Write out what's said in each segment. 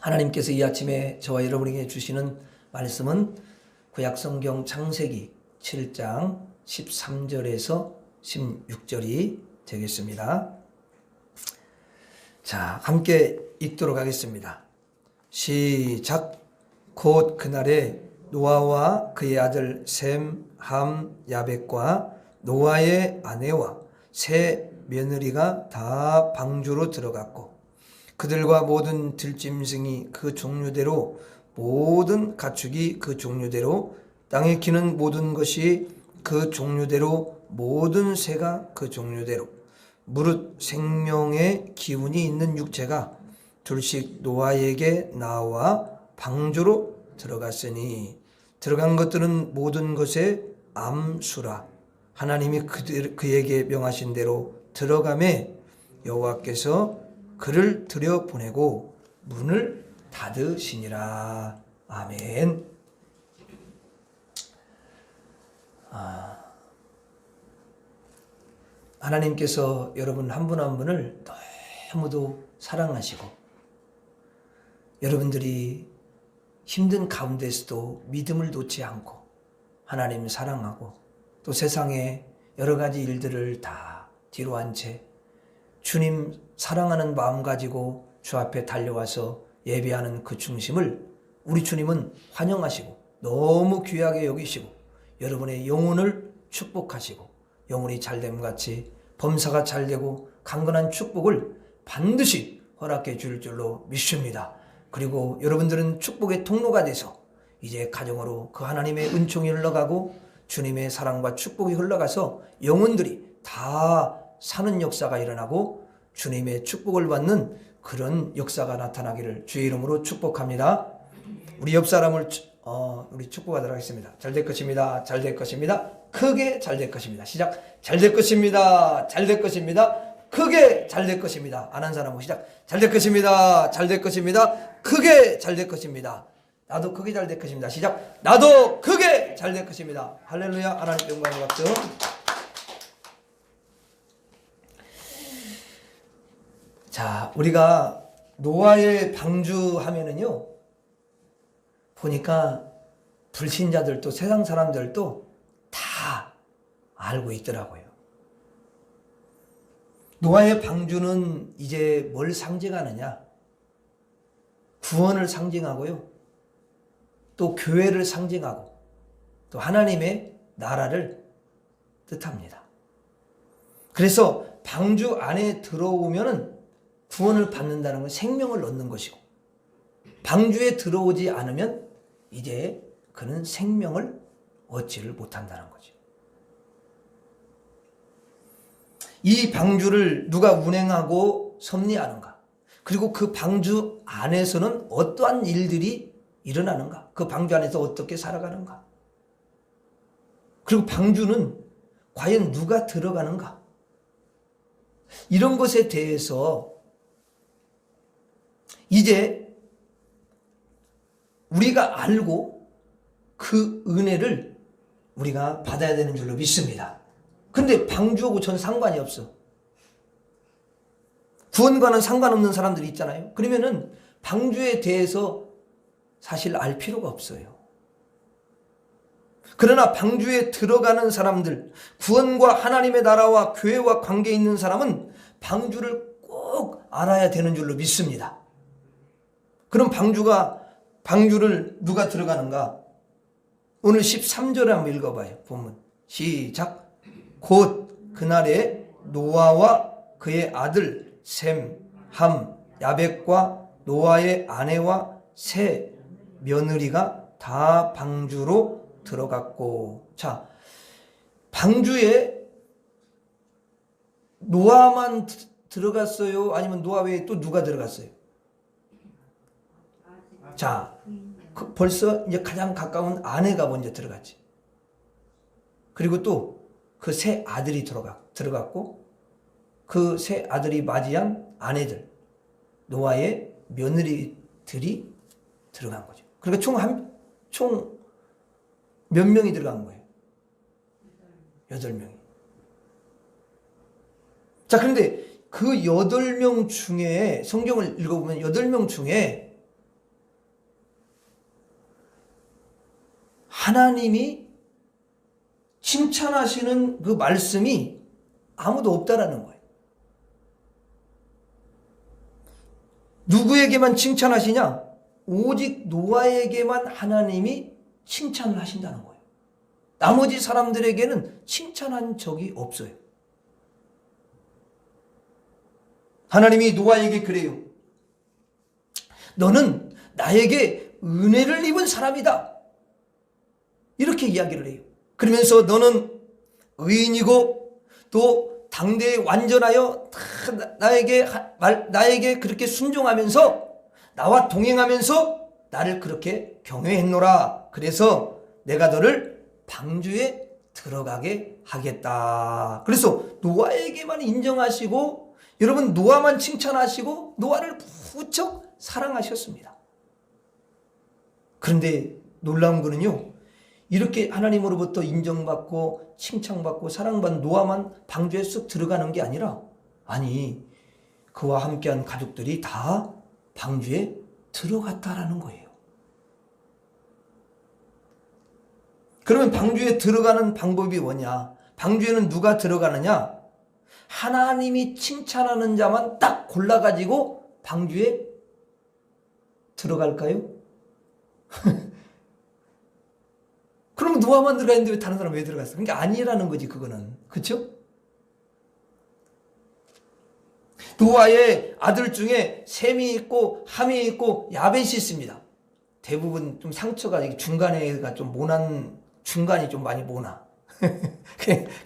하나님께서 이 아침에 저와 여러분에게 주시는 말씀은 구약성경 창세기 7장 13절에서 16절이 되겠습니다. 자, 함께 읽도록 하겠습니다. 시작. 곧 그날에 노아와 그의 아들 셈, 함, 야벳과 노아의 아내와 세 며느리가 다 방주로 들어갔고 그들과 모든 들짐승이 그 종류대로 모든 가축이 그 종류대로 땅에 기는 모든 것이 그 종류대로 모든 새가 그 종류대로 무릇 생명의 기운이 있는 육체가 둘씩 노아에게 나와 방주로 들어갔으니 들어간 것들은 모든 것의 암수라. 하나님이 그에게 명하신 대로 들어가매 여호와께서 그를 들여보내고 문을 닫으시니라. 아멘. 하나님께서 여러분 한 분 한 분을 너무도 사랑하시고 여러분들이 힘든 가운데서도 믿음을 놓지 않고 하나님을 사랑하고 또 세상의 여러 가지 일들을 다 뒤로 한 채 주님 사랑하는 마음 가지고 주 앞에 달려와서 예배하는 그 중심을 우리 주님은 환영하시고 너무 귀하게 여기시고 여러분의 영혼을 축복하시고 영혼이 잘됨 같이 범사가 잘되고 강건한 축복을 반드시 허락해 줄 줄로 믿습니다. 그리고 여러분들은 축복의 통로가 돼서 이제 가정으로 그 하나님의 은총이 흘러가고 주님의 사랑과 축복이 흘러가서 영혼들이 다 사는 역사가 일어나고 주님의 축복을 받는 그런 역사가 나타나기를 주의 이름으로 축복합니다. 우리 옆 사람을 우리 축복하도록 하겠습니다. 잘 될 것입니다. 잘 될 것입니다. 크게 잘 될 것입니다. 시작. 잘 될 것입니다. 잘 될 것입니다. 크게 잘 될 것입니다. 안 한 사람은 시작. 잘 될 것입니다. 잘 될 것입니다. 크게 잘 될 것입니다. 나도 크게 잘 될 것입니다. 시작. 나도 크게 잘 될 것입니다. 할렐루야. 하나님께 영광의 박수. 자, 우리가 노아의 방주 하면은요, 보니까 불신자들도 세상 사람들도 다 알고 있더라고요. 노아의 방주는 이제 뭘 상징하느냐? 구원을 상징하고요. 또 교회를 상징하고 또 하나님의 나라를 뜻합니다. 그래서 방주 안에 들어오면은 구원을 받는다는 건 생명을 얻는 것이고 방주에 들어오지 않으면 이제 그는 생명을 얻지를 못한다는 거죠. 이 방주를 누가 운행하고 섭리하는가? 그리고 그 방주 안에서는 어떠한 일들이 일어나는가? 그 방주 안에서 어떻게 살아가는가? 그리고 방주는 과연 누가 들어가는가? 이런 것에 대해서 이제 우리가 알고 그 은혜를 우리가 받아야 되는 줄로 믿습니다. 근데 방주하고 전 상관이 없어. 구원과는 상관없는 사람들이 있잖아요. 그러면은 방주에 대해서 사실 알 필요가 없어요. 그러나 방주에 들어가는 사람들, 구원과 하나님의 나라와 교회와 관계 있는 사람은 방주를 꼭 알아야 되는 줄로 믿습니다. 그럼 방주를 누가 들어가는가? 오늘 13절에 한번 읽어봐요. 본문 시작. 곧 그날에 노아와 그의 아들 셈, 함, 야벳과 노아의 아내와 세 며느리가 다 방주로 들어갔고. 자, 방주에 노아만 들어갔어요? 아니면 노아 외에 또 누가 들어갔어요? 자, 벌써 이제 가장 가까운 아내가 먼저 들어갔지. 그리고 또 그 세 아들이 들어갔고 그 세 아들이 맞이한 아내들, 노아의 며느리들이 들어간 거죠. 그러니까 총 몇 명이 들어간 거예요? 8명이. 자, 그런데 그 8명 중에 성경을 읽어보면 8명 중에 하나님이 칭찬하시는 그 말씀이 아무도 없다라는 거예요. 누구에게만 칭찬하시냐? 오직 노아에게만 하나님이 칭찬을 하신다는 거예요. 나머지 사람들에게는 칭찬한 적이 없어요. 하나님이 노아에게 그래요. 너는 나에게 은혜를 입은 사람이다. 이렇게 이야기를 해요. 그러면서 너는 의인이고 또 당대에 완전하여 나에게 그렇게 순종하면서 나와 동행하면서 나를 그렇게 경외했노라. 그래서 내가 너를 방주에 들어가게 하겠다. 그래서 노아에게만 인정하시고 여러분 노아만 칭찬하시고 노아를 무척 사랑하셨습니다. 그런데 놀라운 거는요, 이렇게 하나님으로부터 인정받고 칭찬받고 사랑받는 노아만 방주에 쑥 들어가는 게 아니라, 아니 그와 함께한 가족들이 다 방주에 들어갔다라는 거예요. 그러면 방주에 들어가는 방법이 뭐냐? 방주에는 누가 들어가느냐? 하나님이 칭찬하는 자만 딱 골라가지고 방주에 들어갈까요? 그러면 노아만 들어가 있는데 왜 다른 사람 왜 들어갔어? 그러니까 아니라는 거지, 그거는. 그렇죠? 노아의 아들 중에 셈이 있고 함이 있고 야벳이 있습니다. 대부분 좀 상처가 중간에가 좀 모난, 중간이 좀 많이 모나.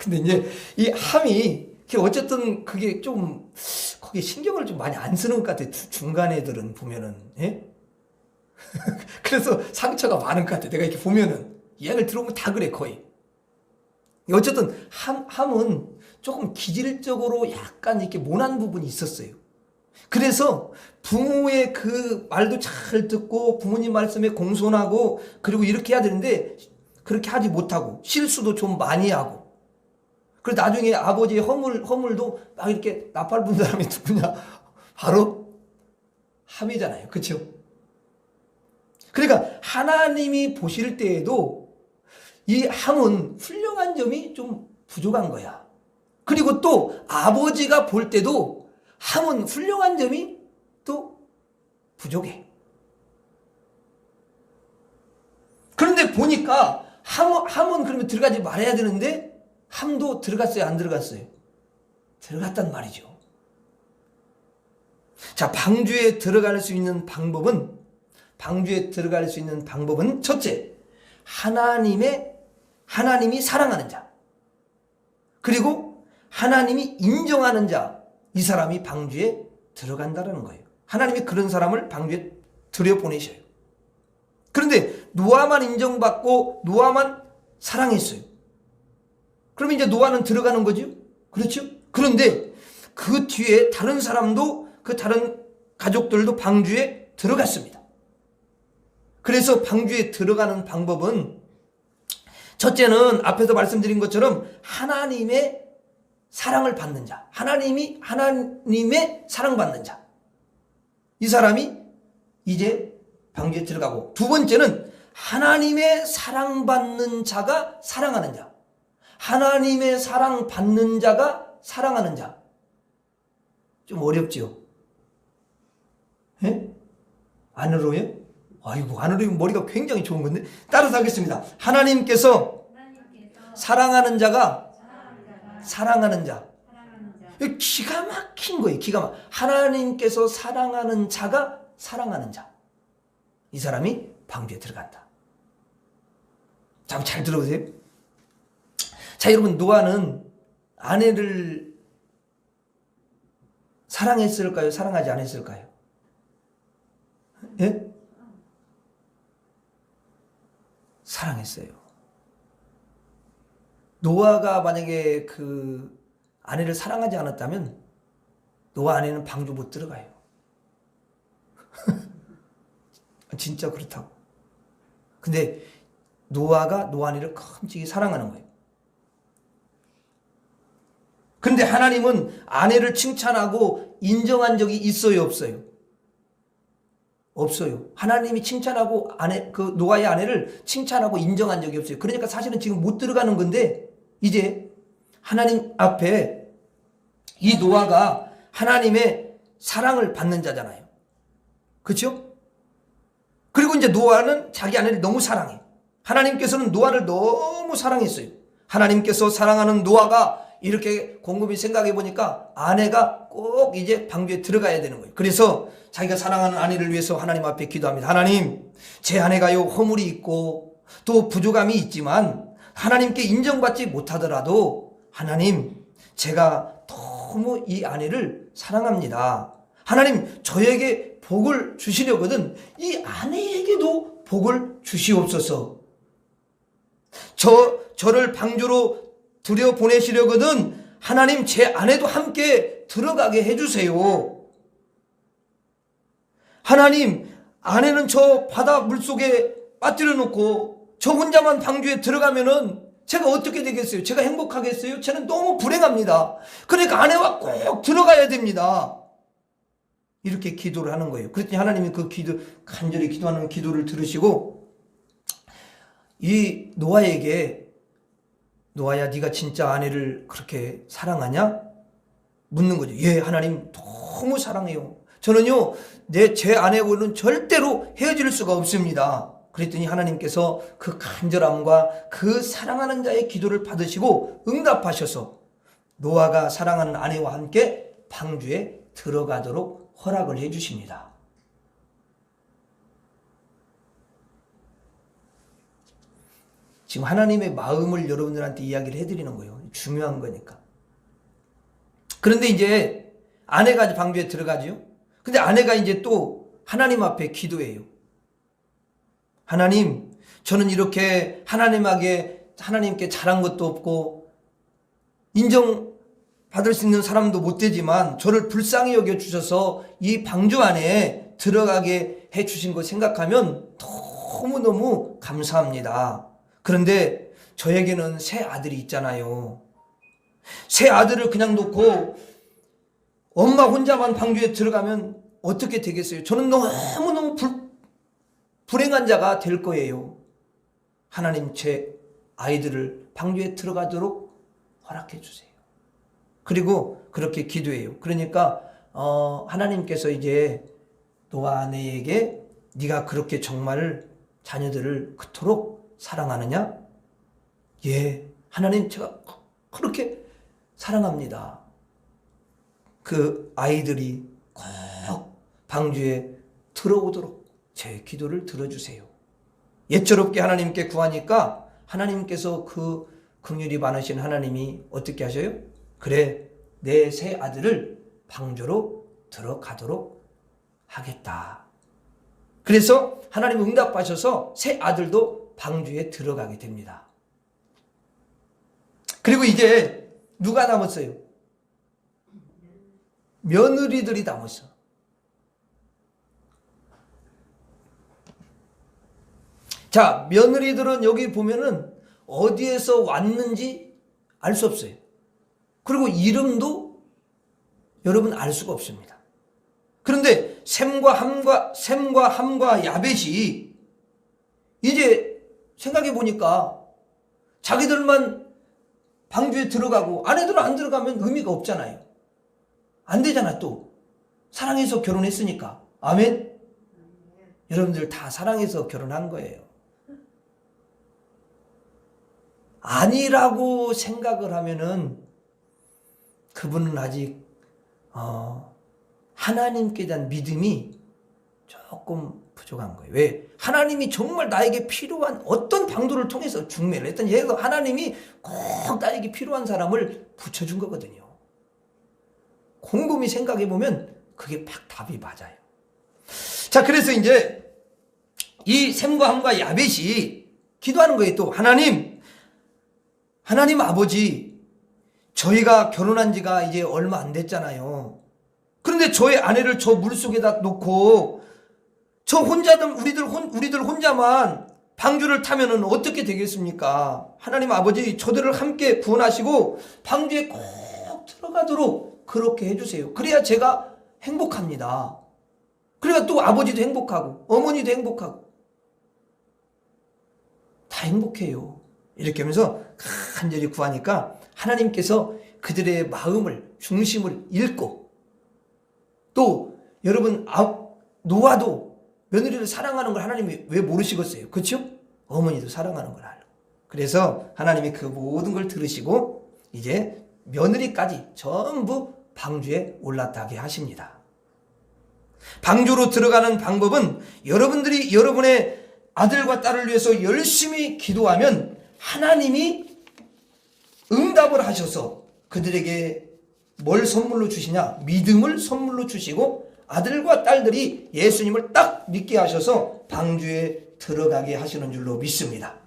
근데 이제 이 함이 어쨌든 그게 좀 거기에 신경을 좀 많이 안 쓰는 것 같아. 중간 애들은 보면은. 예? 그래서 상처가 많은 것 같아. 내가 이렇게 보면은 이야기를 들어보면 다 그래 거의. 어쨌든 함은 조금 기질적으로 약간 이렇게 모난 부분이 있었어요. 그래서 부모의 그 말도 잘 듣고 부모님 말씀에 공손하고 그리고 이렇게 해야 되는데 그렇게 하지 못하고 실수도 좀 많이 하고, 그리고 나중에 아버지의 허물도 막 이렇게 나팔 분 사람이 누구냐? 바로 함이잖아요. 그렇죠? 그러니까 하나님이 보실 때에도 이 함은 훌륭한 점이 좀 부족한 거야. 그리고 또 아버지가 볼 때도 함은 훌륭한 점이 또 부족해. 그런데 보니까 함은 그러면 들어가지 말아야 되는데 함도 들어갔어요, 안 들어갔어요? 들어갔단 말이죠. 자, 방주에 들어갈 수 있는 방법은 첫째, 하나님이 사랑하는 자, 그리고 하나님이 인정하는 자, 이 사람이 방주에 들어간다는 거예요. 하나님이 그런 사람을 방주에 들여보내셔요. 그런데 노아만 인정받고 노아만 사랑했어요. 그러면 이제 노아는 들어가는 거죠. 그렇죠? 그런데 그 뒤에 다른 사람도, 그 다른 가족들도 방주에 들어갔습니다. 그래서 방주에 들어가는 방법은 첫째는 앞에서 말씀드린 것처럼 하나님의 사랑을 받는 자, 하나님의 사랑받는 자, 이 사람이 이제 방주에 들어가고, 두 번째는 하나님의 사랑받는 자가 사랑하는 자, 하나님의 사랑받는 자가 사랑하는 자. 좀 어렵죠? 예? 안 어려워요? 아이고, 안 어려우면 머리가 굉장히 좋은 건데. 따라서 하겠습니다. 하나님께서 사랑하는 자가 사랑하는 자. 기가 막힌 거예요. 기가 막. 하나님께서 사랑하는 자가 사랑하는 자. 이 사람이 방주에 들어간다. 자, 잘 들어보세요. 자, 여러분, 노아는 아내를 사랑했을까요? 사랑하지 않았을까요? 예? 사랑했어요. 노아가 만약에 그 아내를 사랑하지 않았다면 노아 아내는 방주 못 들어가요. 진짜 그렇다고. 근데 노아가 노아 아내를 끔찍이 사랑하는 거예요. 근데 하나님은 아내를 칭찬하고 인정한 적이 있어요, 없어요? 없어요. 하나님이 칭찬하고 그 노아의 아내를 칭찬하고 인정한 적이 없어요. 그러니까 사실은 지금 못 들어가는 건데, 이제 하나님 앞에 이 노아가 하나님의 사랑을 받는 자잖아요. 그렇죠? 그리고 이제 노아는 자기 아내를 너무 사랑해. 하나님께서는 노아를 너무 사랑했어요. 하나님께서 사랑하는 노아가 이렇게 곰곰이 생각해 보니까 아내가 꼭 이제 방주에 들어가야 되는 거예요. 그래서 자기가 사랑하는 아내를 위해서 하나님 앞에 기도합니다. 하나님, 제 아내가요 허물이 있고 또 부족함이 있지만 하나님께 인정받지 못하더라도 하나님, 제가 너무 이 아내를 사랑합니다. 하나님, 저에게 복을 주시려거든 이 아내에게도 복을 주시옵소서. 저를 방주로 들여보내시려거든 하나님, 제 아내도 함께 들어가게 해주세요. 하나님, 아내는 저 바다 물속에 빠뜨려 놓고 저 혼자만 방주에 들어가면은 제가 어떻게 되겠어요? 제가 행복하겠어요? 저는 너무 불행합니다. 그러니까 아내와 꼭 들어가야 됩니다. 이렇게 기도를 하는 거예요. 그랬더니 하나님이 그 간절히 기도하는 기도를 들으시고 이 노아에게, 노아야, 네가 진짜 아내를 그렇게 사랑하냐? 묻는 거죠. 예, 하나님 너무 사랑해요. 저는요, 제 아내하고는 절대로 헤어질 수가 없습니다. 그랬더니 하나님께서 그 간절함과 그 사랑하는 자의 기도를 받으시고 응답하셔서 노아가 사랑하는 아내와 함께 방주에 들어가도록 허락을 해 주십니다. 지금 하나님의 마음을 여러분들한테 이야기를 해드리는 거예요. 중요한 거니까. 그런데 이제 아내가 이제 방주에 들어가죠. 근데 아내가 이제 또 하나님 앞에 기도해요. 하나님, 저는 이렇게 하나님께 잘한 것도 없고 인정받을 수 있는 사람도 못 되지만 저를 불쌍히 여겨주셔서 이 방주 안에 들어가게 해주신 거 생각하면 너무너무 감사합니다. 그런데 저에게는 새 아들이 있잖아요. 새 아들을 그냥 놓고 엄마 혼자만 방주에 들어가면 어떻게 되겠어요? 저는 너무너무 불행한 자가 될 거예요. 하나님, 제 아이들을 방주에 들어가도록 허락해 주세요. 그리고 그렇게 기도해요. 그러니까 하나님께서 이제 노아 아내에게 네가 그렇게 정말 자녀들을 그토록 사랑하느냐? 예, 하나님, 제가 그렇게 사랑합니다. 그 아이들이 꼭 방주에 들어오도록 제 기도를 들어주세요. 예초롭게 하나님께 구하니까 하나님께서 그 긍휼이 많으신 하나님이 어떻게 하셔요? 그래, 내 새 아들을 방주로 들어가도록 하겠다. 그래서 하나님 응답하셔서 새 아들도 방주에 들어가게 됩니다. 그리고 이제 누가 남았어요? 며느리들이 남았어. 자, 며느리들은 여기 보면은 어디에서 왔는지 알 수 없어요. 그리고 이름도 여러분 알 수가 없습니다. 그런데 셈과 함과 야벳이 이제 생각해 보니까 자기들만 방주에 들어가고 아내들은 안 들어가면 의미가 없잖아요. 안 되잖아. 또 사랑해서 결혼했으니까. 아멘. 여러분들 다 사랑해서 결혼한 거예요. 아니라고 생각을 하면은 그분은 아직 하나님께 대한 믿음이 조금 부족한 거예요. 왜? 하나님이 정말 나에게 필요한 어떤 방도를 통해서 중매를 했든지 해서 하나님이 꼭 나에게 필요한 사람을 붙여준 거거든요. 곰곰이 생각해 보면 그게 딱 답이 맞아요. 자, 그래서 이제 이 셈과 함과 야벳이 기도하는 거예요. 또 하나님 아버지, 저희가 결혼한 지가 이제 얼마 안 됐잖아요. 그런데 저의 아내를 저 물속에다 놓고 저 우리들 혼자만 방주를 타면은 어떻게 되겠습니까? 하나님 아버지, 저들을 함께 구원하시고 방주에 꼭 들어가도록 그렇게 해주세요. 그래야 제가 행복합니다. 그러니까 또 아버지도 행복하고 어머니도 행복하고 다 행복해요. 이렇게 하면서 간절히 구하니까 하나님께서 그들의 마음을, 중심을 읽고, 또 여러분 노아도 며느리를 사랑하는 걸 하나님이 왜 모르시겠어요? 그렇죠? 어머니도 사랑하는 걸 알고. 그래서 하나님이 그 모든 걸 들으시고 이제 며느리까지 전부 방주에 올라타게 하십니다. 방주로 들어가는 방법은 여러분들이 여러분의 아들과 딸을 위해서 열심히 기도하면 하나님이 응답을 하셔서 그들에게 뭘 선물로 주시냐? 믿음을 선물로 주시고 아들과 딸들이 예수님을 딱 믿게 하셔서 방주에 들어가게 하시는 줄로 믿습니다.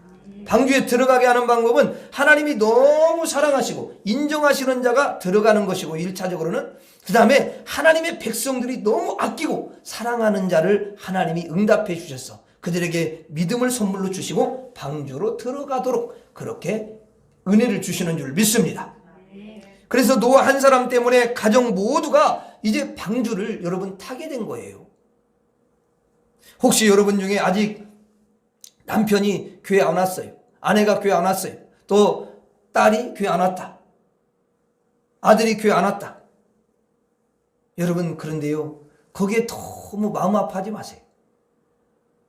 방주에 들어가게 하는 방법은 하나님이 너무 사랑하시고 인정하시는 자가 들어가는 것이고, 1차적으로는 그 다음에 하나님의 백성들이 너무 아끼고 사랑하는 자를 하나님이 응답해 주셔서 그들에게 믿음을 선물로 주시고 방주로 들어가도록 그렇게 은혜를 주시는 줄 믿습니다. 그래서 노아 한 사람 때문에 가정 모두가 이제 방주를 여러분 타게 된 거예요. 혹시 여러분 중에 아직 남편이 교회 안 왔어요, 아내가 교회 안 왔어요, 또 딸이 교회 안 왔다, 아들이 교회 안 왔다. 여러분, 그런데요, 거기에 너무 마음 아파하지 마세요.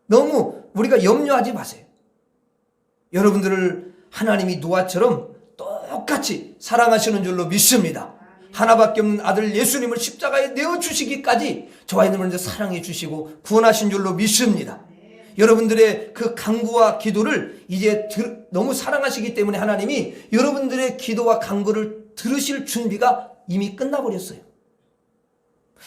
너무 우리가 염려하지 마세요. 여러분들을 하나님이 노아처럼 똑같이 사랑하시는 줄로 믿습니다. 하나밖에 없는 아들 예수님을 십자가에 내어주시기까지 저와 여러분을 사랑해 주시고 구원하신 줄로 믿습니다. 여러분들의 그 간구와 기도를 이제 너무 사랑하시기 때문에 하나님이 여러분들의 기도와 간구를 들으실 준비가 이미 끝나버렸어요.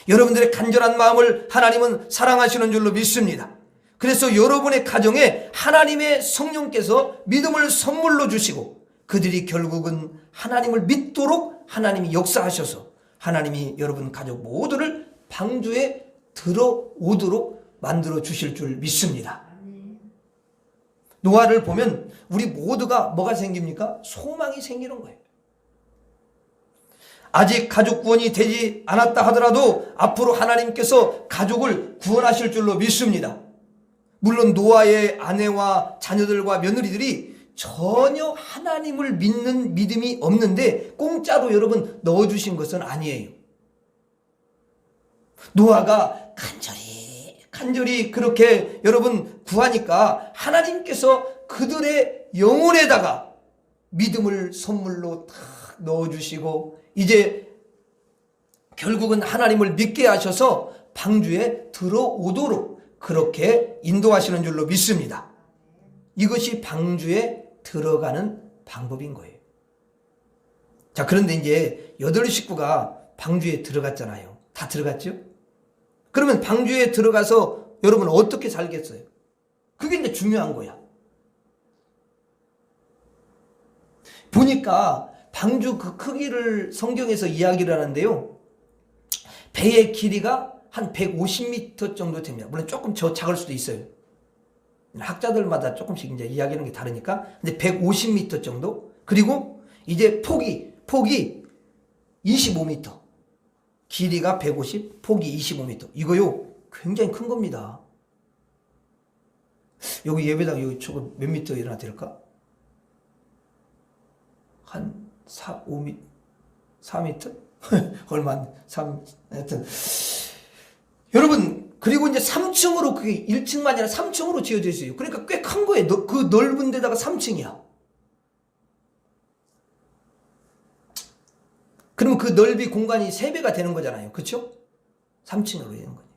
여러분들의 간절한 마음을 하나님은 사랑하시는 줄로 믿습니다. 그래서 여러분의 가정에 하나님의 성령께서 믿음을 선물로 주시고 그들이 결국은 하나님을 믿도록 하나님이 역사하셔서 하나님이 여러분 가족 모두를 방주에 들어오도록 만들어 주실 줄 믿습니다. 노아를 보면 우리 모두가 뭐가 생깁니까? 소망이 생기는 거예요. 아직 가족 구원이 되지 않았다 하더라도 앞으로 하나님께서 가족을 구원하실 줄로 믿습니다. 물론 노아의 아내와 자녀들과 며느리들이 전혀 하나님을 믿는 믿음이 없는데 공짜로 여러분 넣어주신 것은 아니에요. 노아가 간절히 그렇게 여러분 구하니까 하나님께서 그들의 영혼에다가 믿음을 선물로 탁 넣어주시고 이제 결국은 하나님을 믿게 하셔서 방주에 들어오도록 그렇게 인도하시는 줄로 믿습니다. 이것이 방주에 들어가는 방법인 거예요. 자, 그런데 이제 8식구가 방주에 들어갔잖아요. 다 들어갔죠? 그러면 방주에 들어가서 여러분 어떻게 살겠어요? 그게 이제 중요한 거야. 보니까 방주 그 크기를 성경에서 이야기를 하는데요, 배의 길이가 한 150m 정도 됩니다. 물론 조금 작을 수도 있어요. 학자들마다 조금씩 이제 이야기하는 게 다르니까. 근데 150m 정도. 그리고 이제 폭이 25m. 길이가 150, 폭이 25m. 이거요, 굉장히 큰 겁니다. 여기 예배당 여기 저거 몇 미터나 될까? 한 5m? 4m? 얼마 안 돼. 하여튼. 여러분, 그리고 이제 3층으로 그게 1층만이 아니라 3층으로 지어져 있어요. 그러니까 꽤 큰 거예요. 그 넓은 데다가 3층이야. 그러면 그 넓이 공간이 3배가 되는 거잖아요. 그렇죠? 3층으로 되는 거예요.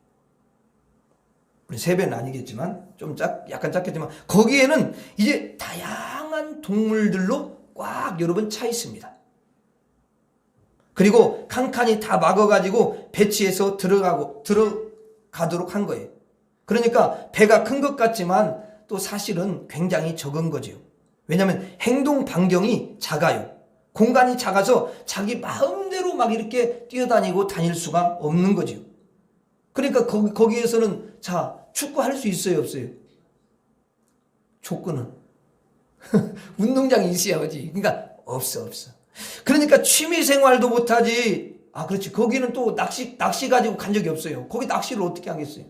3배는 아니겠지만 좀 약간 작겠지만 거기에는 이제 다양한 동물들로 꽉 여러분 차 있습니다. 그리고 칸칸이 다 막아가지고 배치해서 들어가도록 한 거예요. 그러니까 배가 큰 것 같지만 또 사실은 굉장히 적은 거죠. 왜냐하면 행동 반경이 작아요. 공간이 작아서 자기 마음대로 막 이렇게 뛰어다니고 다닐 수가 없는 거죠. 그러니까 거기에서는 자, 축구할 수 있어요, 없어요? 조건은 운동장이 있어야지. 그러니까 없어. 그러니까 취미 생활도 못하지, 그렇지. 거기는 또 낚시 가지고 간 적이 없어요. 거기 낚시를 어떻게 하겠어요?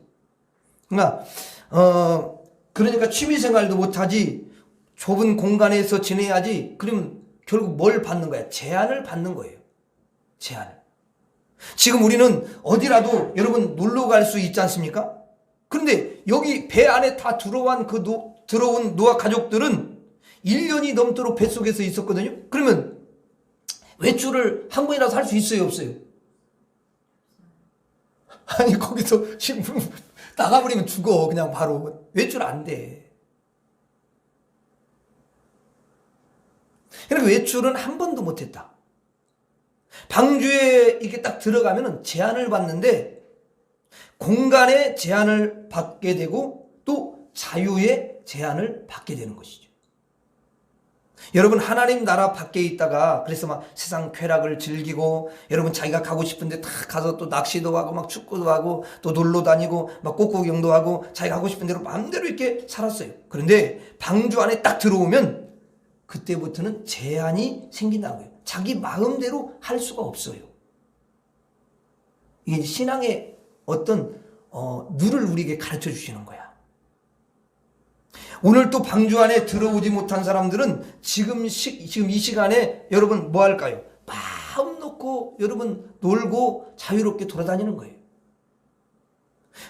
그러니까 취미 생활도 못하지, 좁은 공간에서 지내야지. 그러면 결국 뭘 받는 거야? 제한을 받는 거예요. 제한을. 지금 우리는 어디라도 여러분 놀러 갈 수 있지 않습니까? 그런데 여기 배 안에 다 들어온 노아 가족들은 1년이 넘도록 뱃속에서 있었거든요. 그러면 외출을 한 번이라도 할 수 있어요, 없어요? 아니, 거기서 지금 나가버리면 죽어. 그냥 바로 외출 안 돼. 그러니까 외출은 한 번도 못했다. 방주에 이렇게 딱 들어가면은 제한을 받는데, 공간의 제한을 받게 되고 또 자유의 제한을 받게 되는 것이죠. 여러분, 하나님 나라 밖에 있다가 그래서 막 세상 쾌락을 즐기고, 여러분 자기가 가고 싶은데 다 가서 또 낚시도 하고 막 축구도 하고 또 놀러 다니고 막 꽃구경도 하고 자기가 하고 싶은 대로 마음대로 이렇게 살았어요. 그런데 방주 안에 딱 들어오면 그때부터는 제한이 생긴다는 거예요. 자기 마음대로 할 수가 없어요. 이게 신앙의 어떤 룰을 우리에게 가르쳐 주시는 거야. 오늘 또 방주 안에 들어오지 못한 사람들은 지금 이 시간에 여러분 뭐 할까요? 마음 놓고 여러분 놀고 자유롭게 돌아다니는 거예요.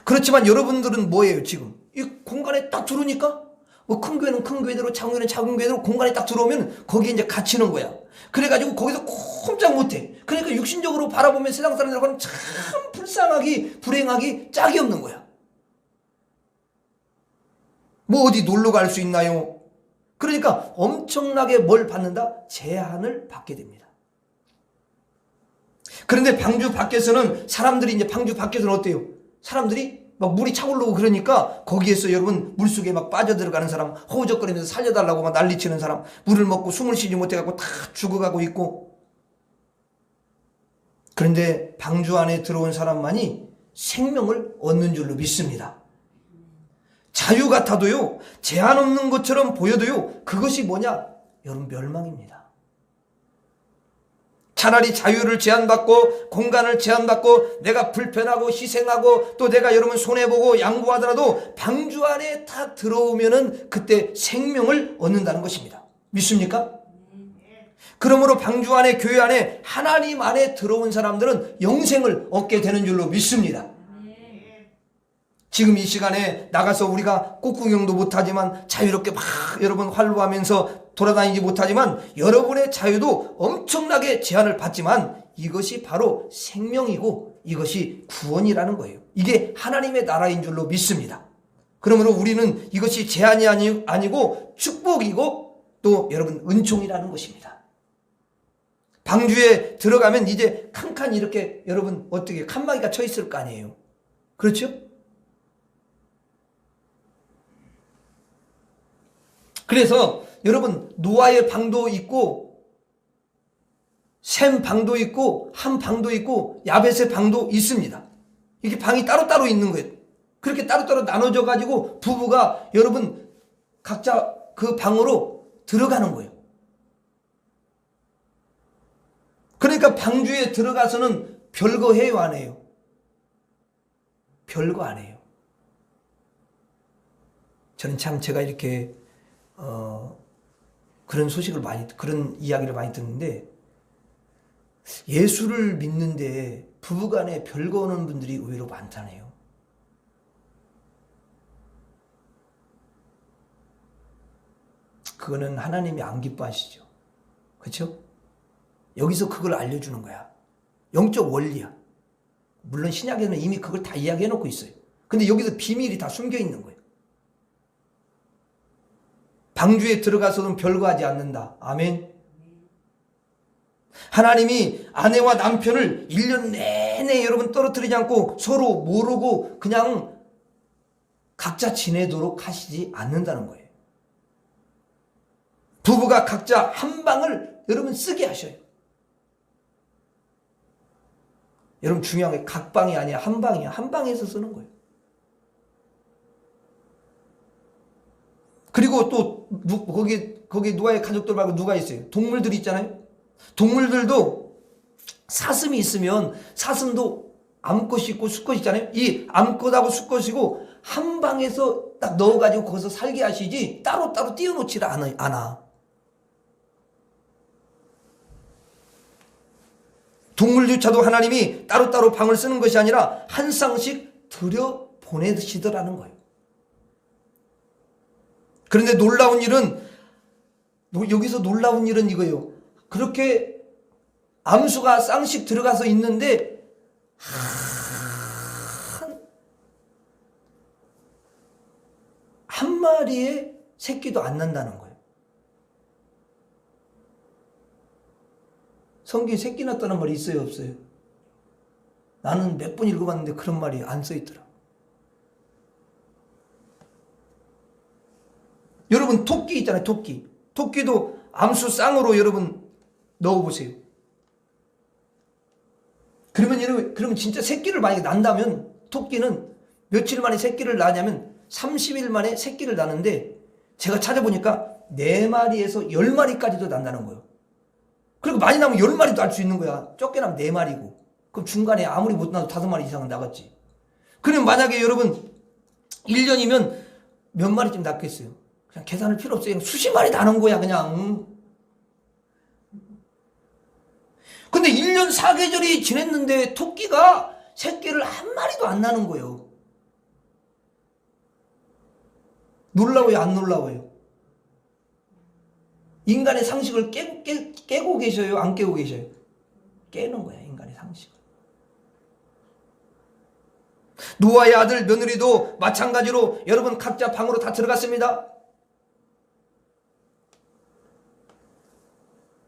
그렇지만 여러분들은 뭐예요? 지금 이 공간에 딱 들어오니까 뭐 큰 교회는 큰 교회대로, 작은 교회는 작은 교회대로 공간에 딱 들어오면 거기에 이제 갇히는 거야. 그래가지고 거기서 꼼짝 못해. 그러니까 육신적으로 바라보면 세상 사람들하고는 참 불쌍하기, 불행하기 짝이 없는 거야. 뭐 어디 놀러 갈 수 있나요? 그러니까 엄청나게 뭘 받는다? 제한을 받게 됩니다. 그런데 방주 밖에서는 사람들이 이제 방주 밖에서는 어때요? 사람들이 막 물이 차오르고 그러니까 거기에서 여러분 물속에 막 빠져들어가는 사람, 허우적거리면서 살려달라고 막 난리치는 사람, 물을 먹고 숨을 쉬지 못해갖고 다 죽어가고 있고. 그런데 방주 안에 들어온 사람만이 생명을 얻는 줄로 믿습니다. 자유 같아도요, 제한 없는 것처럼 보여도요, 그것이 뭐냐? 여러분, 멸망입니다. 차라리 자유를 제한받고 공간을 제한받고 내가 불편하고 희생하고 또 내가 여러분 손해보고 양보하더라도 방주 안에 딱 들어오면은 그때 생명을 얻는다는 것입니다. 믿습니까? 그러므로 방주 안에, 교회 안에, 하나님 안에 들어온 사람들은 영생을 얻게 되는 줄로 믿습니다. 지금 이 시간에 나가서 우리가 꽃구경도 못하지만 자유롭게 막 여러분 활로하면서 돌아다니지 못하지만 여러분의 자유도 엄청나게 제한을 받지만 이것이 바로 생명이고 이것이 구원이라는 거예요. 이게 하나님의 나라인 줄로 믿습니다. 그러므로 우리는 이것이 제한이 아니고 축복이고 또 여러분 은총이라는 것입니다. 방주에 들어가면 이제 칸칸 이렇게 여러분 어떻게 칸막이가 쳐 있을 거 아니에요. 그렇죠? 그래서 여러분 노아의 방도 있고 셈 방도 있고 함 방도 있고 야벳의 방도 있습니다. 이렇게 방이 따로따로 있는 거예요. 그렇게 따로따로 나눠져 가지고 부부가 여러분 각자 그 방으로 들어가는 거예요. 그러니까 방주에 들어가서는 별거 해요, 안 해요? 별거 안 해요. 저는 참 제가 이렇게 그런 이야기를 많이 듣는데, 예수를 믿는데 부부간에 별거 없는 분들이 의외로 많다네요. 그거는 하나님이 안 기뻐하시죠. 그렇죠? 여기서 그걸 알려주는 거야. 영적 원리야. 물론 신약에는 이미 그걸 다 이야기해 놓고 있어요. 근데 여기서 비밀이 다 숨겨 있는 거예요. 방주에 들어가서는 별거 하지 않는다. 아멘. 하나님이 아내와 남편을 1년 내내 여러분 떨어뜨리지 않고 서로 모르고 그냥 각자 지내도록 하시지 않는다는 거예요. 부부가 각자 한 방을 여러분 쓰게 하셔요. 여러분 중요한 게 각 방이 아니야. 한 방이야. 한 방에서 쓰는 거예요. 그리고 또 거기 노아의 가족들 말고 누가 있어요? 동물들이 있잖아요. 동물들도 사슴이 있으면 사슴도 암컷이 있고 수컷이 있잖아요. 이 암컷하고 수컷이고 한 방에서 딱 넣어가지고 거기서 살게 하시지 따로따로 띄워놓지를 않아. 동물조차도 하나님이 따로따로 방을 쓰는 것이 아니라 한 쌍씩 들여 보내시더라는 거예요. 그런데 놀라운 일은, 여기서 놀라운 일은 이거예요. 그렇게 암수가 쌍씩 들어가서 있는데 한 마리의 새끼도 안 난다는 거예요. 성경에 새끼 났다는 말이 있어요, 없어요? 나는 몇 번 읽어봤는데 그런 말이 안 써있더라. 여러분 토끼 있잖아요, 토끼. 토끼도 암수 쌍으로 여러분 넣어보세요. 그러면 진짜 새끼를 만약에 난다면, 토끼는 며칠 만에 새끼를 낳냐면 30일 만에 새끼를 낳는데, 제가 찾아보니까 4마리에서 10마리까지도 난다는 거예요. 그리고 많이 나면 10마리도 날 수 있는 거야. 적게 나면 4마리고. 그럼 중간에 아무리 못 나도 5마리 이상은 나갔지. 그러면 만약에 여러분 1년이면 몇 마리쯤 낳겠어요? 그냥 계산할 필요 없어요. 그냥 수십 마리 나는 거야, 그냥. 근데 1년 4계절이 지냈는데 토끼가 새끼를 한 마리도 안 나는 거예요. 놀라워요, 안 놀라워요? 인간의 상식을 깨고 계셔요, 안 깨고 계셔요? 깨는 거야, 인간의 상식을. 노아의 아들 며느리도 마찬가지로 여러분 각자 방으로 다 들어갔습니다.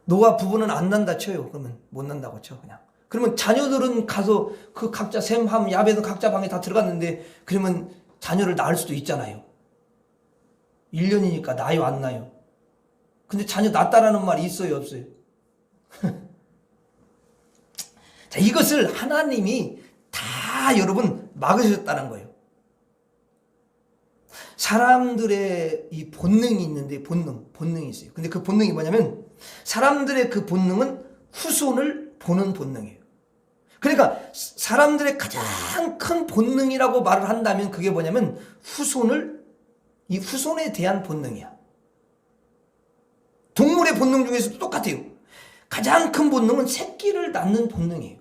노아 부부는 안 난다 쳐요. 그러면 못 난다고 쳐, 그냥. 그러면 자녀들은 가서 그 각자 셈, 함, 야베는 각자 방에 다 들어갔는데, 그러면 자녀를 낳을 수도 있잖아요. 1년이니까 나요, 안 나요? 근데 자녀 낳았다라는 말이 있어요, 없어요? 자, 이것을 하나님이 다 여러분 막으셨다는 거예요. 사람들의 이 본능이 있는데, 본능이 있어요. 근데 그 본능이 뭐냐면, 사람들의 그 본능은 후손을 보는 본능이에요. 그러니까 사람들의 가장 큰 본능이라고 말을 한다면 그게 뭐냐면 이 후손에 대한 본능이야. 동물의 본능 중에서도 똑같아요. 가장 큰 본능은 새끼를 낳는 본능이에요.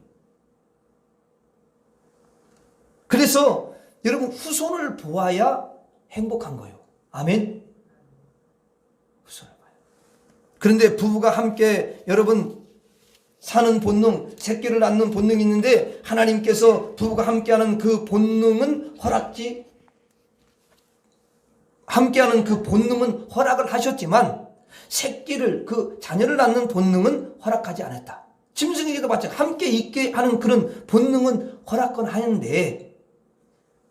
그래서 여러분 후손을 보아야 행복한 거예요. 아멘? 후손을 봐요. 그런데 부부가 함께 여러분 사는 본능, 새끼를 낳는 본능이 있는데, 하나님께서 부부가 함께하는 그 본능은 함께하는 그 본능은 허락을 하셨지만, 새끼를, 그 자녀를 낳는 본능은 허락하지 않았다. 짐승에게도 마찬가지. 함께 있게 하는 그런 본능은 허락은 하는데,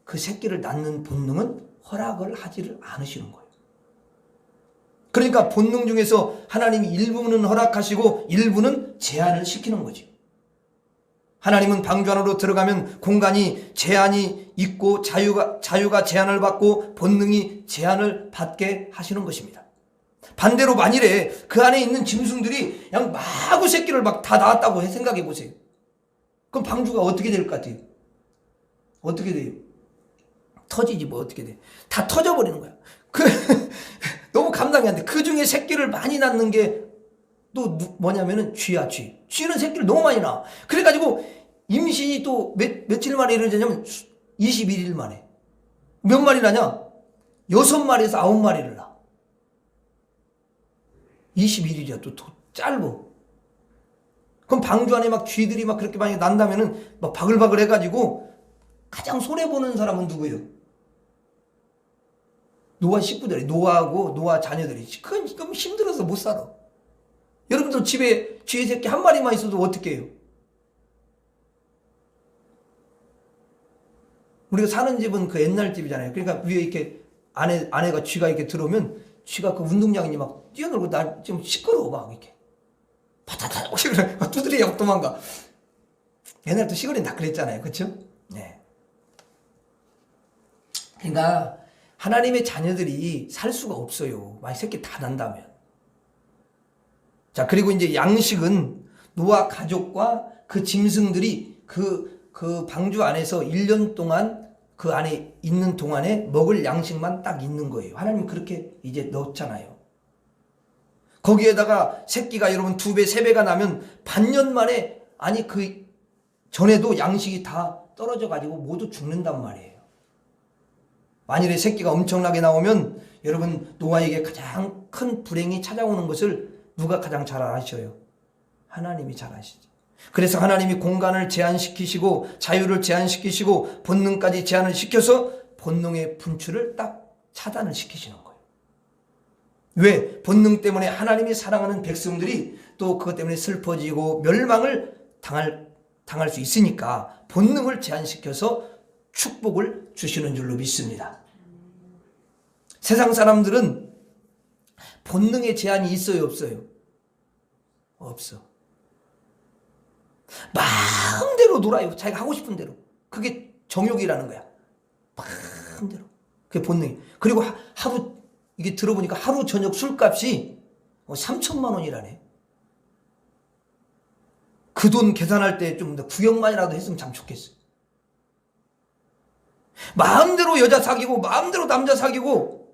그 새끼를 낳는 본능은 허락을 하지를 않으시는 거예요. 그러니까 본능 중에서 하나님이 일부는 허락하시고 일부는 제한을 시키는 거지. 하나님은 방주 안으로 들어가면 공간이 제한이 있고 자유가 제한을 받고 본능이 제한을 받게 하시는 것입니다. 반대로 만일에 그 안에 있는 짐승들이 그냥 마구 새끼를 막 다 낳았다고 생각해 보세요. 그럼 방주가 어떻게 될 것 같아요? 어떻게 돼요? 터지지 뭐 어떻게 돼? 다 터져버리는 거야. 너무 감당이 안 돼. 그 중에 새끼를 많이 낳는 게 또 뭐냐면은 쥐야, 쥐. 쥐는 새끼를 너무 많이 낳아. 그래가지고 임신이 또 며칠 만에 이루어지냐면 21일 만에. 몇 마리 나냐? 6마리에서 9마리를 낳아. 21일이야. 또 짧어. 그럼 방주 안에 막 쥐들이 막 그렇게 많이 난다면은 막 바글바글 해가지고 가장 손해보는 사람은 누구예요? 노아 식구들이, 노아하고 노아 자녀들이. 그럼 힘들어서 못 살아. 여러분들 집에 쥐 새끼 한 마리만 있어도 어떻게 해요? 우리가 사는 집은 그 옛날 집이잖아요. 그러니까 위에 이렇게 아내가 쥐가 이렇게 들어오면 쥐가 그 운동장이니 막 뛰어놀고 나 좀 시끄러워 막 이렇게. 파타타 두드리고 도망가. 옛날 또 시골엔 다 그랬잖아요. 그렇죠? 네. 그러니까 하나님의 자녀들이 살 수가 없어요. 만약 새끼 다 난다면. 자, 그리고 이제 양식은 노아 가족과 그 짐승들이 그 방주 안에서 1년 동안 그 안에 있는 동안에 먹을 양식만 딱 있는 거예요. 하나님 그렇게 이제 넣었잖아요. 거기에다가 새끼가 여러분 2배, 3배가 나면 반년 만에 아니 그 전에도 양식이 다 떨어져 가지고 모두 죽는단 말이에요. 만일에 새끼가 엄청나게 나오면 여러분 노아에게 가장 큰 불행이 찾아오는 것을 누가 가장 잘 아셔요? 하나님이 잘 아시죠. 그래서 하나님이 공간을 제한시키시고 자유를 제한시키시고 본능까지 제한을 시켜서 본능의 분출을 딱 차단을 시키시는 거예요. 왜? 본능 때문에 하나님이 사랑하는 백성들이 또 그것 때문에 슬퍼지고 멸망을 당할 수 있으니까 본능을 제한시켜서 축복을 주시는 줄로 믿습니다. 세상 사람들은 본능의 제한이 있어요, 없어요? 없어. 마음대로 놀아요. 자기가 하고 싶은 대로. 그게 정욕이라는 거야. 마음대로. 그게 본능이. 그리고 하루 이게 들어보니까 하루 저녁 술값이 3천만 원이라네. 그 돈 계산할 때 좀 구역만이라도 했으면 참 좋겠어. 마음대로 여자 사귀고 마음대로 남자 사귀고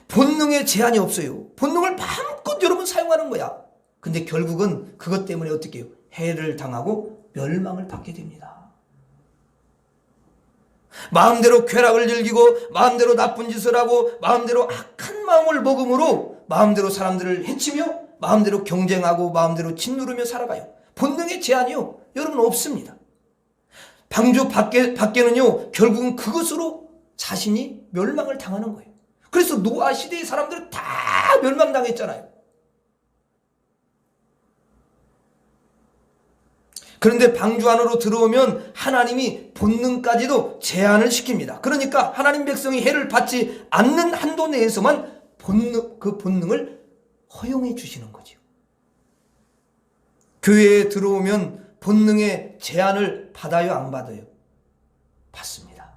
본능에 제한이 없어요. 본능을 마음껏 여러분 사용하는 거야. 근데 결국은 그것 때문에 어떻게 해요? 해를 당하고 멸망을 받게 됩니다. 마음대로 쾌락을 즐기고 마음대로 나쁜 짓을 하고 마음대로 악한 마음을 먹음으로 마음대로 사람들을 해치며 마음대로 경쟁하고 마음대로 짓누르며 살아가요. 본능의 제한이요 여러분 없습니다. 방주 밖에는요 결국은 그것으로 자신이 멸망을 당하는 거예요. 그래서 노아 시대의 사람들은 다 멸망당했잖아요. 그런데 방주 안으로 들어오면 하나님이 본능까지도 제한을 시킵니다. 그러니까 하나님 백성이 해를 받지 않는 한도 내에서만 그 본능을 허용해 주시는 거죠. 교회에 들어오면 본능의 제한을 받아요, 안 받아요? 받습니다.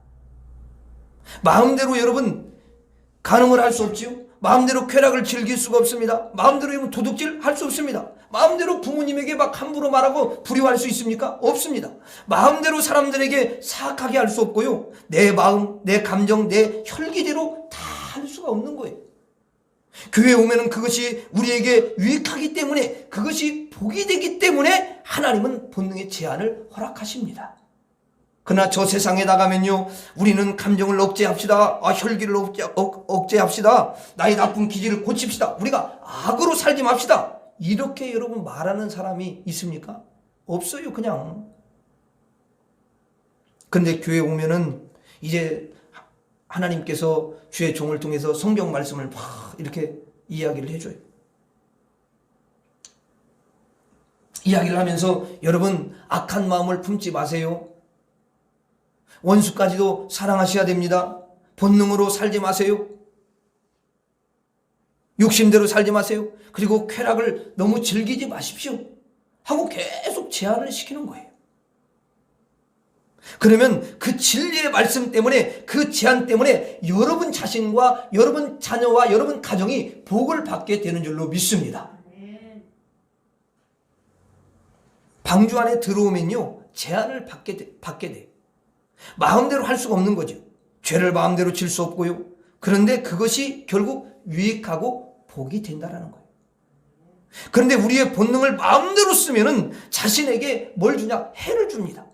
마음대로 여러분 간음을 할 수 없지요. 마음대로 쾌락을 즐길 수가 없습니다. 마음대로 여러분 도둑질 할 수 없습니다. 마음대로 부모님에게 막 함부로 말하고 불효할 수 있습니까? 없습니다. 마음대로 사람들에게 사악하게 할 수 없고요. 내 마음, 내 감정, 내 혈기대로 다 할 수가 없는 거예요. 교회에 오면은 그것이 우리에게 유익하기 때문에 그것이 복이 되기 때문에 하나님은 본능의 제한을 허락하십니다. 그러나 저 세상에 나가면요 우리는 감정을 억제합시다. 혈기를 억제합시다. 나의 나쁜 기질을 고칩시다. 우리가 악으로 살지 맙시다. 이렇게 여러분 말하는 사람이 있습니까? 없어요. 그냥. 근데 교회에 오면은 이제 하나님께서 주의 종을 통해서 성경 말씀을 막 이렇게 이야기를 해줘요. 이야기를 하면서 여러분 악한 마음을 품지 마세요. 원수까지도 사랑하셔야 됩니다. 본능으로 살지 마세요. 욕심대로 살지 마세요. 그리고 쾌락을 너무 즐기지 마십시오. 하고 계속 제한을 시키는 거예요. 그러면 그 진리의 말씀 때문에 그 제한 때문에 여러분 자신과 여러분 자녀와 여러분 가정이 복을 받게 되는 줄로 믿습니다. 방주 안에 들어오면요 제한을 받게 돼요. 마음대로 할 수가 없는 거죠. 죄를 마음대로 질 수 없고요. 그런데 그것이 결국 유익하고 복이 된다라는 거예요. 그런데 우리의 본능을 마음대로 쓰면은 자신에게 뭘 주냐? 해를 줍니다.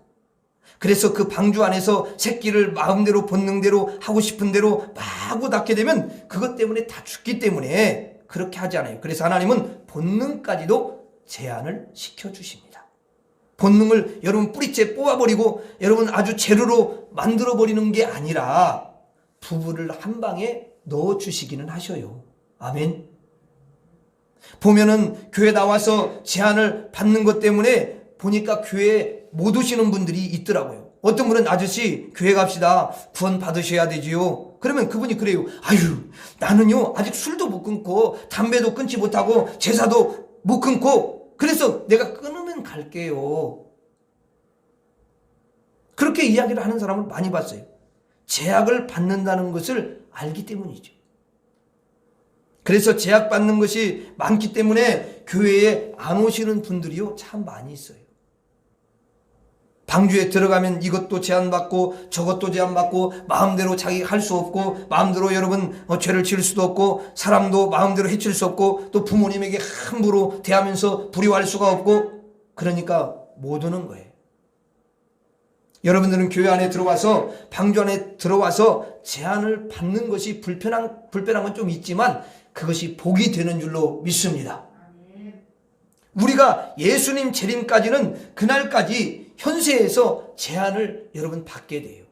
그래서 그 방주 안에서 새끼를 마음대로 본능대로 하고 싶은 대로 마구 낳게 되면 그것 때문에 다 죽기 때문에 그렇게 하지 않아요. 그래서 하나님은 본능까지도 제한을 시켜주십니다. 본능을 여러분 뿌리째 뽑아버리고 여러분 아주 재료로 만들어버리는 게 아니라 부부를 한 방에 넣어주시기는 하셔요. 아멘. 보면은 교회 나와서 제한을 받는 것 때문에 보니까 교회에 못 오시는 분들이 있더라고요. 어떤 분은 아저씨 교회 갑시다. 구원 받으셔야 되지요. 그러면 그분이 그래요. 아유 나는요 아직 술도 못 끊고 담배도 끊지 못하고 제사도 못 끊고 그래서 내가 끊으면 갈게요. 그렇게 이야기를 하는 사람을 많이 봤어요. 제약을 받는다는 것을 알기 때문이죠. 그래서 제약받는 것이 많기 때문에 교회에 안 오시는 분들이요 참 많이 있어요. 방주에 들어가면 이것도 제한받고 저것도 제한받고 마음대로 자기 할 수 없고 마음대로 여러분 죄를 지을 수도 없고 사람도 마음대로 해칠 수 없고 또 부모님에게 함부로 대하면서 불효할 수가 없고 그러니까 못 오는 거예요. 여러분들은 교회 안에 들어와서 방주 안에 들어와서 제한을 받는 것이 불편한 건 좀 있지만 그것이 복이 되는 줄로 믿습니다. 우리가 예수님 재림까지는 그날까지 현세에서 제한을 여러분 받게 돼요.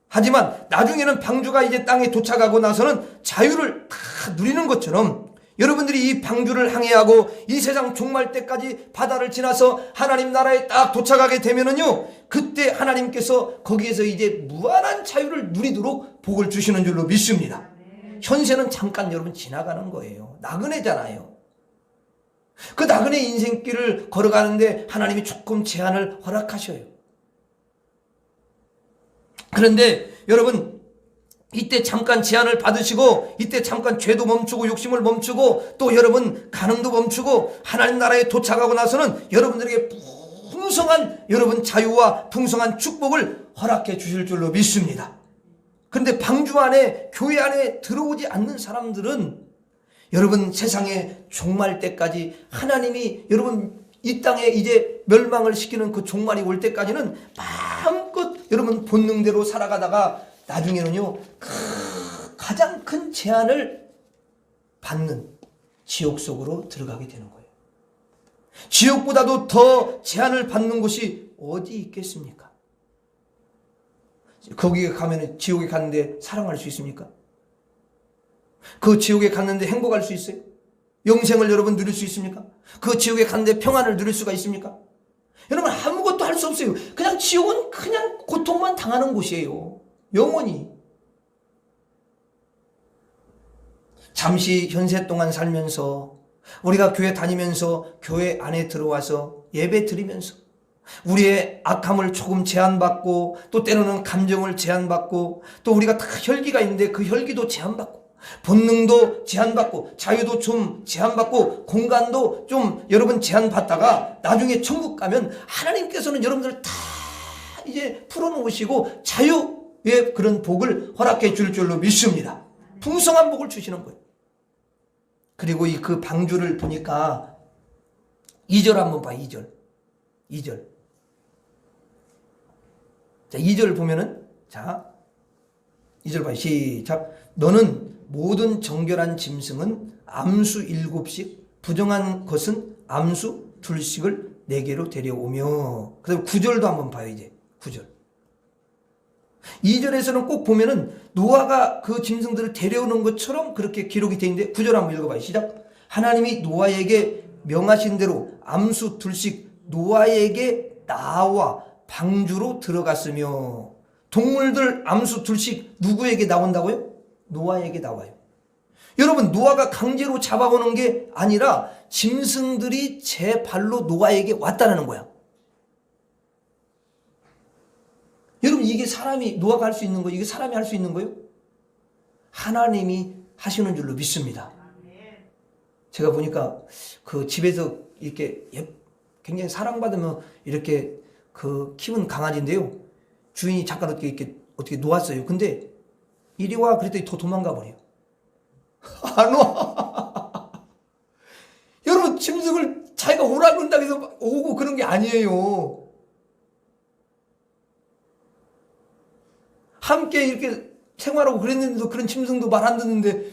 하지만 나중에는 방주가 이제 땅에 도착하고 나서는 자유를 다 누리는 것처럼 여러분들이 이 방주를 항해하고 이 세상 종말 때까지 바다를 지나서 하나님 나라에 딱 도착하게 되면은요, 그때 하나님께서 거기에서 이제 무한한 자유를 누리도록 복을 주시는 줄로 믿습니다. 현세는 잠깐 여러분 지나가는 거예요. 나그네잖아요. 그 나그네 인생길을 걸어가는데 하나님이 조금 제한을 허락하셔요. 그런데 여러분 이때 잠깐 제한을 받으시고 이때 잠깐 죄도 멈추고 욕심을 멈추고 또 여러분 간음도 멈추고 하나님 나라에 도착하고 나서는 여러분들에게 풍성한 여러분 자유와 풍성한 축복을 허락해 주실 줄로 믿습니다. 그런데 방주 안에 교회 안에 들어오지 않는 사람들은 여러분 세상에 종말 때까지 하나님이 여러분 이 땅에 이제 멸망을 시키는 그 종말이 올 때까지는 마음껏 여러분 본능대로 살아가다가 나중에는요 가장 큰 제한을 받는 지옥 속으로 들어가게 되는 거예요. 지옥보다도 더 제한을 받는 곳이 어디 있겠습니까? 거기에 가면 지옥에 갔는데 사랑할 수 있습니까? 그 지옥에 갔는데 행복할 수 있어요? 영생을 여러분 누릴 수 있습니까? 그 지옥에 갔는데 평안을 누릴 수가 있습니까? 여러분 아무것도 할 수 없어요. 그냥 지옥은 그냥 고통만 당하는 곳이에요. 영원히. 잠시 현세 동안 살면서 우리가 교회 다니면서 교회 안에 들어와서 예배 드리면서 우리의 악함을 조금 제한받고 또 때로는 감정을 제한받고 또 우리가 다 혈기가 있는데 그 혈기도 제한받고 본능도 제한받고 자유도 좀 제한받고 공간도 좀 여러분 제한받다가 나중에 천국 가면 하나님께서는 여러분들을 다 이제 풀어놓으시고 자유의 그런 복을 허락해 줄 줄로 믿습니다. 풍성한 복을 주시는 거예요. 그리고 이 그 방주를 보니까 2절 한번 봐. 2절. 자, 2절 보면은 자 2절 봐. 시작. 너는 모든 정결한 짐승은 암수 7씩 부정한 것은 암수 2씩을 내게로 데려오며 그다음에 9절도 한번 봐요. 이제 9절 2절에서는 꼭 보면은 노아가 그 짐승들을 데려오는 것처럼 그렇게 기록이 되어 있는데 9절 한번 읽어봐요. 시작. 하나님이 노아에게 명하신 대로 암수 2씩 노아에게 나와 방주로 들어갔으며 동물들 암수 2씩 누구에게 나온다고요? 노아에게 나와요. 여러분 노아가 강제로 잡아오는 게 아니라 짐승들이 제 발로 노아에게 왔다는 거야. 여러분 이게 사람이 노아가 할 수 있는 거예요? 이게 사람이 할 수 있는 거예요? 하나님이 하시는 줄로 믿습니다. 제가 보니까 그 집에서 이렇게 굉장히 사랑받으면 이렇게 그 키운 강아지인데요. 주인이 잠깐 어떻게 놓았어요. 근데 이리 와 그랬더니 더 도망가 버려요. 안 와. 여러분 짐승을 자기가 오라 그런다고 해서 오고 그런 게 아니에요. 함께 이렇게 생활하고 그랬는데도 그런 짐승도 말 안 듣는데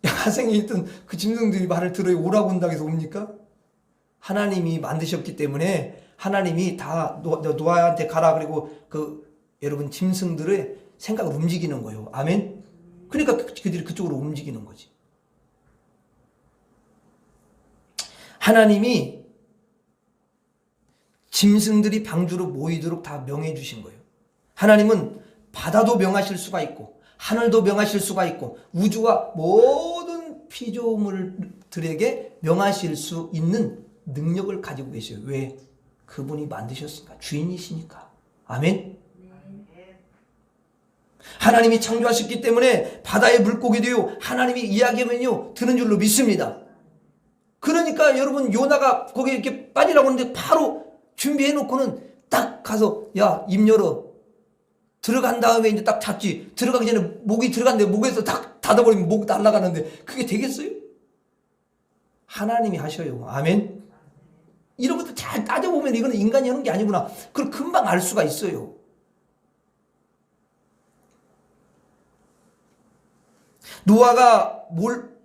야생에 있던 그 짐승들이 말을 들어요. 오라고 한다고 해서 옵니까? 하나님이 만드셨기 때문에 하나님이 다 노아한테 가라 그리고 그 여러분 짐승들의 생각을 움직이는 거예요. 아멘? 그러니까 그들이 그쪽으로 움직이는 거지. 하나님이 짐승들이 방주로 모이도록 다 명해 주신 거예요. 하나님은 바다도 명하실 수가 있고 하늘도 명하실 수가 있고 우주와 모든 피조물들에게 명하실 수 있는 능력을 가지고 계셔요. 왜? 그분이 만드셨으니까. 주인이시니까. 아멘? 하나님이 창조하셨기 때문에 바다의 물고기도요 하나님이 이야기하면요 드는 줄로 믿습니다. 그러니까 여러분 요나가 거기에 이렇게 빠지라고 하는데 바로 준비해 놓고는 딱 가서 야, 입 열어. 들어간 다음에 이제 딱 잡지. 들어가기 전에 목이 들어갔는데 목에서 딱 닫아버리면 목 날아가는데 그게 되겠어요? 하나님이 하셔요. 아멘. 이런 것도 잘 따져보면 이거는 인간이 하는 게 아니구나. 그걸 금방 알 수가 있어요. 노아가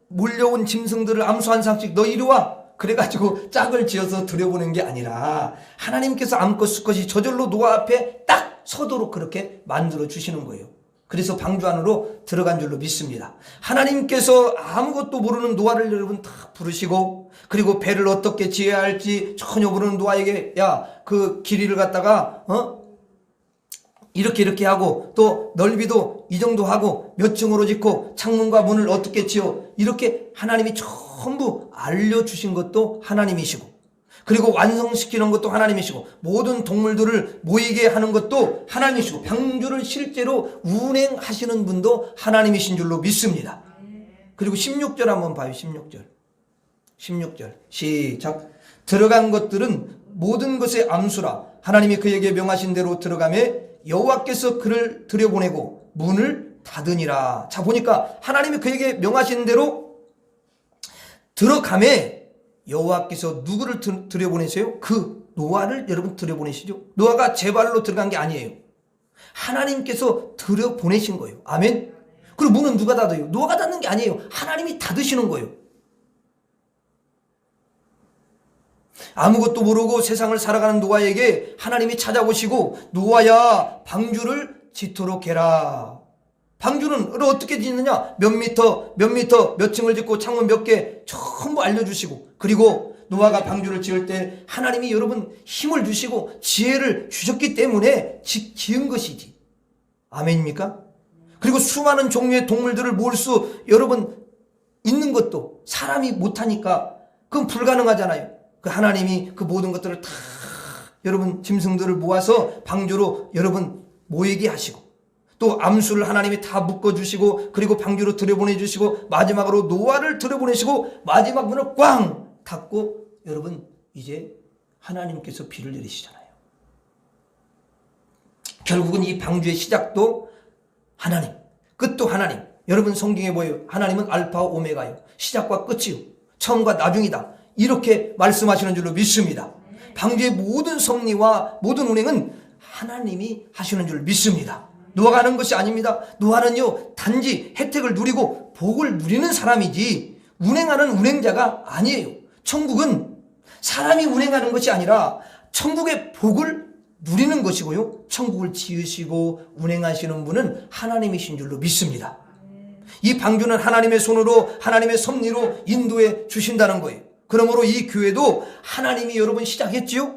몰려온 짐승들을 암수 한 쌍씩 너 이리 와. 그래가지고 짝을 지어서 들여보낸 게 아니라 하나님께서 암컷 수컷이 저절로 노아 앞에 딱 서도록 그렇게 만들어 주시는 거예요. 그래서 방주 안으로 들어간 줄로 믿습니다. 하나님께서 아무것도 모르는 노아를 여러분 다 부르시고 그리고 배를 어떻게 지어야 할지 전혀 모르는 노아에게 야, 그 길이를 갖다가 이렇게 하고 또 넓이도 이 정도 하고 몇 층으로 짓고 창문과 문을 어떻게 지어 이렇게 하나님이 전부 알려주신 것도 하나님이시고 그리고 완성시키는 것도 하나님이시고 모든 동물들을 모이게 하는 것도 하나님이시고 방주를 실제로 운행하시는 분도 하나님이신 줄로 믿습니다. 그리고 16절 한번 봐요. 16절 시작. 들어간 것들은 모든 것의 암수라 하나님이 그에게 명하신 대로 들어가매 여호와께서 그를 들여보내고 문을 닫으니라. 자 보니까 하나님이 그에게 명하신 대로 들어가매 여호와께서 누구를 들여보내세요? 그 노아를 여러분 들여보내시죠. 노아가 제 발로 들어간 게 아니에요. 하나님께서 들여보내신 거예요. 아멘. 그리고 문은 누가 닫아요? 노아가 닫는 게 아니에요. 하나님이 닫으시는 거예요. 아무것도 모르고 세상을 살아가는 노아에게 하나님이 찾아오시고 노아야 방주를 짓도록 해라. 방주는 어떻게 짓느냐? 몇 미터 몇 층을 짓고 창문 몇 개 전부 알려주시고 그리고 노아가 방주를 지을 때 하나님이 여러분 힘을 주시고 지혜를 주셨기 때문에 지은 것이지. 아멘입니까? 그리고 수많은 종류의 동물들을 모을 수 여러분 있는 것도 사람이 못하니까 그건 불가능하잖아요. 그 하나님이 그 모든 것들을 다 여러분 짐승들을 모아서 방주로 여러분 모이게 하시고 또 암수를 하나님이 다 묶어주시고 그리고 방주로 들여보내주시고 마지막으로 노아를 들여보내시고 마지막 문을 꽝 닫고 여러분 이제 하나님께서 비를 내리시잖아요. 결국은 이 방주의 시작도 하나님, 끝도 하나님. 여러분 성경에 보여요. 하나님은 알파와 오메가요. 시작과 끝이요. 처음과 나중이다. 이렇게 말씀하시는 줄로 믿습니다. 방주의 모든 섭리와 모든 운행은 하나님이 하시는 줄 믿습니다. 노아가 하는 것이 아닙니다. 노아는요 단지 혜택을 누리고 복을 누리는 사람이지 운행하는 운행자가 아니에요. 천국은 사람이 운행하는 것이 아니라 천국의 복을 누리는 것이고요. 천국을 지으시고 운행하시는 분은 하나님이신 줄로 믿습니다. 이 방주는 하나님의 손으로 하나님의 섭리로 인도해 주신다는 거예요. 그러므로 이 교회도 하나님이 여러분 시작했지요.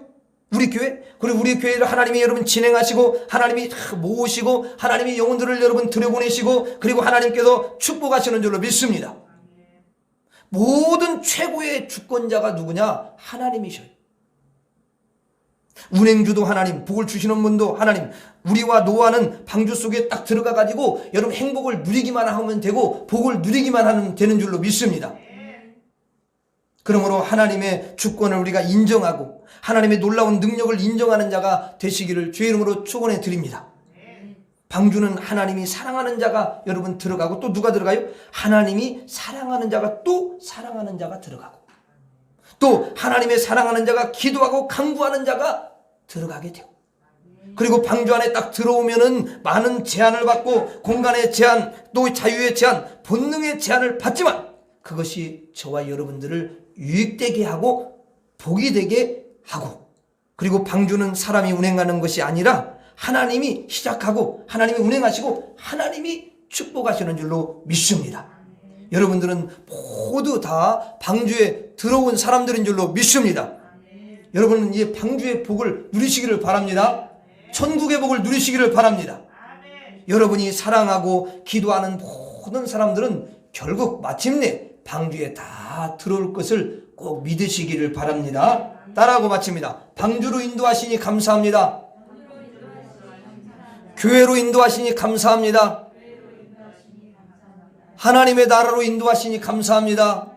우리 교회, 그리고 우리 교회를 하나님이 여러분 진행하시고 하나님이 모으시고 하나님이 영혼들을 여러분 들여보내시고 그리고 하나님께서 축복하시는 줄로 믿습니다. 모든 최고의 주권자가 누구냐? 하나님이셔요. 운행주도 하나님, 복을 주시는 분도 하나님. 우리와 노아는 방주 속에 딱 들어가 가지고 여러분 행복을 누리기만 하면 되고 복을 누리기만 하면 되는 줄로 믿습니다. 그러므로 하나님의 주권을 우리가 인정하고 하나님의 놀라운 능력을 인정하는 자가 되시기를 주의 이름으로 축원해 드립니다. 방주는 하나님이 사랑하는 자가 여러분 들어가고 또 누가 들어가요? 하나님이 사랑하는 자가 또 사랑하는 자가 들어가고 또 하나님의 사랑하는 자가 기도하고 간구하는 자가 들어가게 되고 그리고 방주 안에 딱 들어오면은 많은 제한을 받고 공간의 제한 또 자유의 제한 본능의 제한을 받지만 그것이 저와 여러분들을 유익되게 하고 복이 되게 하고 그리고 방주는 사람이 운행하는 것이 아니라 하나님이 시작하고 하나님이 운행하시고 하나님이 축복하시는 줄로 믿습니다. 여러분들은 모두 다 방주에 들어온 사람들인 줄로 믿습니다. 여러분은 이 방주의 복을 누리시기를 바랍니다. 천국의 복을 누리시기를 바랍니다. 여러분이 사랑하고 기도하는 모든 사람들은 결국 마침내 방주에 다 들어올 것을 꼭 믿으시기를 바랍니다. 따라하고 마칩니다. 방주로 인도하시니 감사합니다. 교회로 인도하시니 감사합니다. 하나님의 나라로 인도하시니 감사합니다.